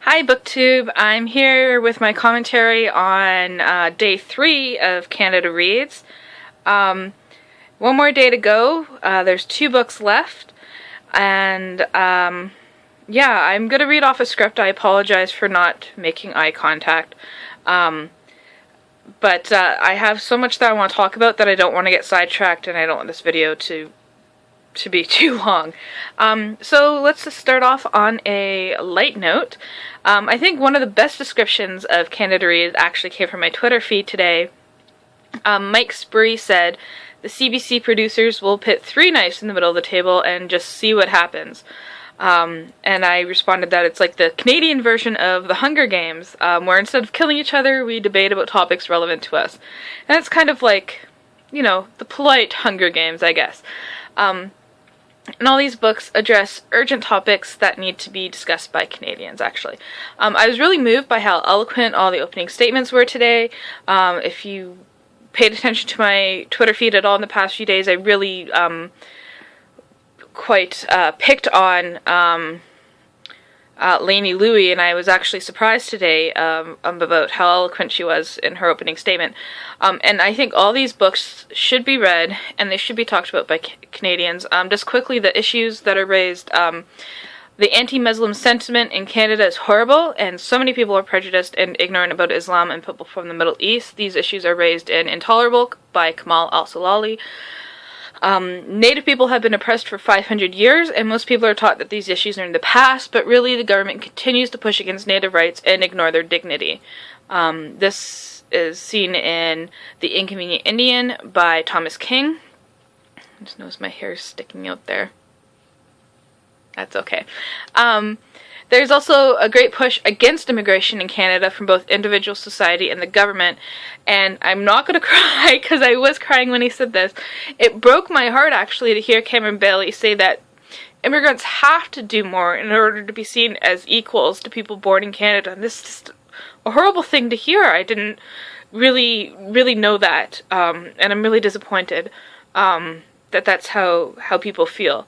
Hi BookTube, I'm here with my commentary on day 3 of Canada Reads. One more day to go. There's 2 books left, and yeah, I'm going to read off a script. I apologize for not making eye contact, but I have so much that I want to talk about that I don't want to get sidetracked, and I don't want this video to be too long. So let's just start off on a light note. I think one of the best descriptions of Canada Reads actually came from my Twitter feed today. Mike Spree said, "The CBC producers will put 3 knives in the middle of the table and just see what happens." And I responded that it's like the Canadian version of the Hunger Games, where instead of killing each other, we debate about topics relevant to us. And it's kind of like, you know, the polite Hunger Games, I guess. And all these books address urgent topics that need to be discussed by Canadians, actually. I was really moved by how eloquent all the opening statements were today. If you paid attention to my Twitter feed at all in the past few days, I really quite picked on Lainey Louie, and I was actually surprised today about how eloquent she was in her opening statement. And I think all these books should be read, and they should be talked about by Canadians. Just quickly, the issues that are raised. The anti-Muslim sentiment in Canada is horrible, and so many people are prejudiced and ignorant about Islam and people from the Middle East. These issues are raised in Intolerable by Kamal al-Salali. Native people have been oppressed for 500 years, and most people are taught that these issues are in the past, but really the government continues to push against Native rights and ignore their dignity. This is seen in The Inconvenient Indian by Thomas King. I just noticed my hair is sticking out there. That's okay. There's also a great push against immigration in Canada from both individual society and the government, and I'm not going to cry because I was crying when he said this. It broke my heart, actually, to hear Cameron Bailey say that immigrants have to do more in order to be seen as equals to people born in Canada, and this is just a horrible thing to hear. I didn't really know that, and I'm really disappointed that that's how people feel.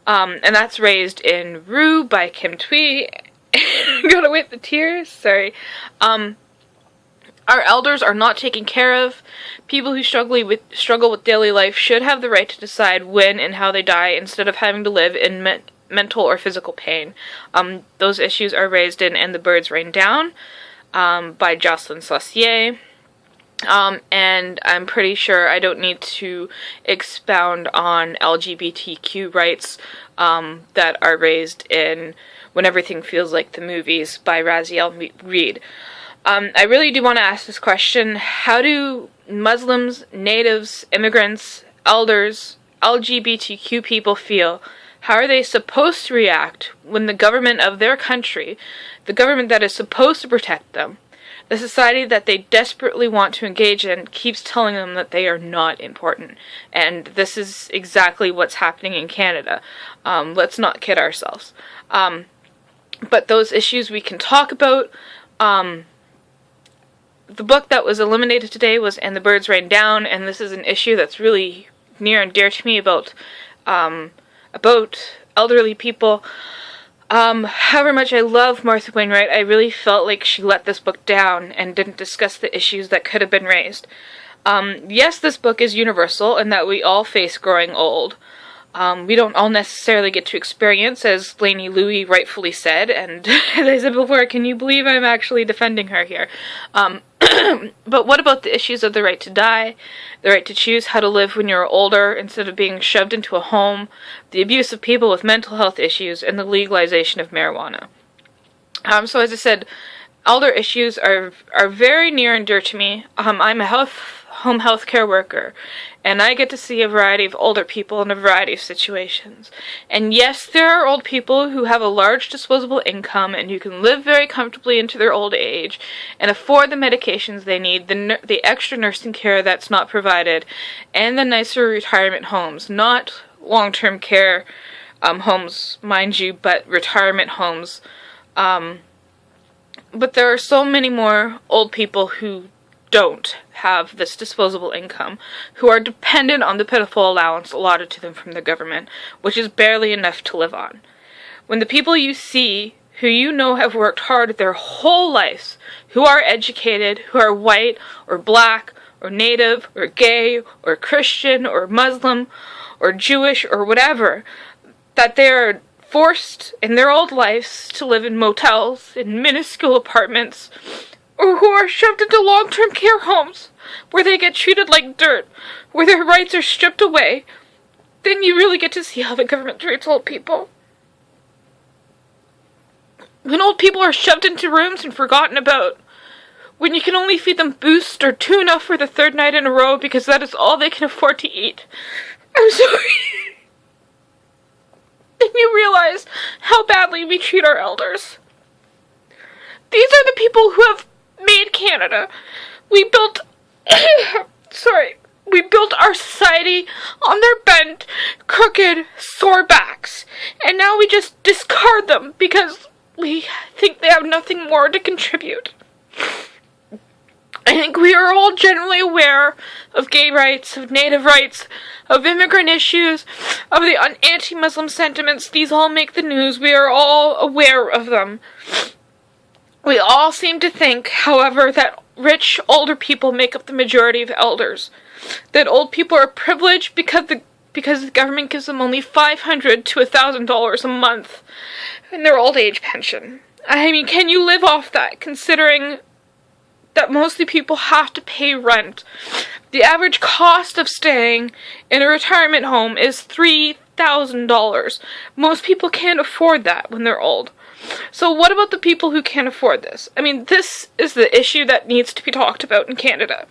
And that's raised in Rue by Kim Twee. Gotta wipe the tears, sorry. Our elders are not taken care of. People who struggle with daily life should have the right to decide when and how they die instead of having to live in mental or physical pain. Those issues are raised in And the Birds Rain Down by Jocelyn Saucier. And I'm pretty sure I don't need to expound on LGBTQ rights that are raised in When Everything Feels Like the Movies by Raziel Reed. I really do want to ask this question: how do Muslims, natives, immigrants, elders, LGBTQ people feel? How are they supposed to react when the government of their country, the government that is supposed to protect them, the society that they desperately want to engage in, keeps telling them that they are not important? And this is exactly what's happening in Canada. Let's not kid ourselves. But those issues we can talk about. The book that was eliminated today was And the Birds Rain Down, and this is an issue that's really near and dear to me about elderly people. However much I love Martha Wainwright, I really felt like she let this book down and didn't discuss the issues that could have been raised. Yes, this book is universal in that we all face growing old. We don't all necessarily get to experience, as Lainey Louie rightfully said, and as I said before, can you believe I'm actually defending her here? But what about the issues of the right to die, the right to choose how to live when you're older instead of being shoved into a home, the abuse of people with mental health issues, and the legalization of marijuana? So as I said, elder issues are very near and dear to me. I'm a home health care worker, and I get to see a variety of older people in a variety of situations. And yes, there are old people who have a large disposable income and who can live very comfortably into their old age and afford the medications they need, the extra nursing care that's not provided, and the nicer retirement homes, not long-term care homes, mind you, but retirement homes. But there are so many more old people who don't have this disposable income, who are dependent on the pitiful allowance allotted to them from the government, which is barely enough to live on. When the people you see who you know have worked hard their whole lives, who are educated, who are white or black or native or gay or Christian or Muslim or Jewish or whatever, that they're forced in their old lives to live in motels, in minuscule apartments, or who are shoved into long-term care homes where they get treated like dirt, where their rights are stripped away, then you really get to see how the government treats old people. When old people are shoved into rooms and forgotten about, when you can only feed them Boost or tuna for the third night in a row because that is all they can afford to eat. I'm sorry. Then you realize how badly we treat our elders. These are the people who have made Canada. We built we built our society on their bent, crooked, sore backs, and now we just discard them because we think they have nothing more to contribute. I think we are all generally aware of gay rights, of native rights, of immigrant issues, of the anti-Muslim sentiments. These all make the news. We are all aware of them. We all seem to think, however, that rich, older people make up the majority of elders. That old people are privileged because the government gives them only $500 to $1,000 a month in their old age pension. I mean, can you live off that, considering that mostly people have to pay rent? The average cost of staying in a retirement home is $3,000. Most people can't afford that when they're old. So what about the people who can't afford this? I mean, this is the issue that needs to be talked about in Canada.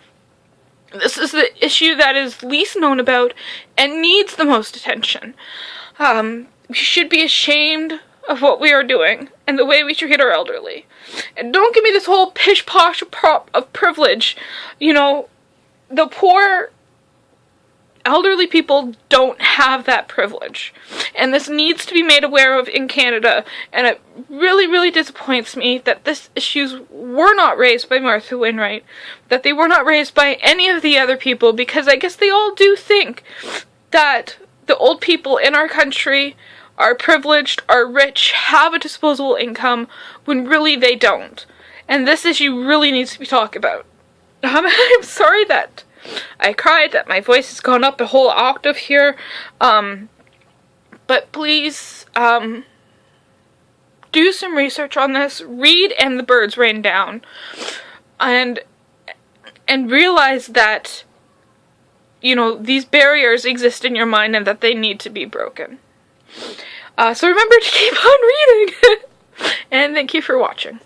This is the issue that is least known about and needs the most attention. We should be ashamed of what we are doing and the way we treat our elderly. And don't give me this whole pish-posh of privilege. You know, the poor elderly people don't have that privilege. And this needs to be made aware of in Canada. And it really, really disappoints me that these issues were not raised by Martha Wainwright. That they were not raised by any of the other people, because I guess they all do think that the old people in our country are privileged, are rich, have a disposable income, when really they don't. And this issue really needs to be talked about. I'm sorry that I cried, that my voice has gone up a whole octave here, but please, do some research on this, read And the Birds Rain Down, and realize that, you know, these barriers exist in your mind and that they need to be broken. So remember to keep on reading, and thank you for watching.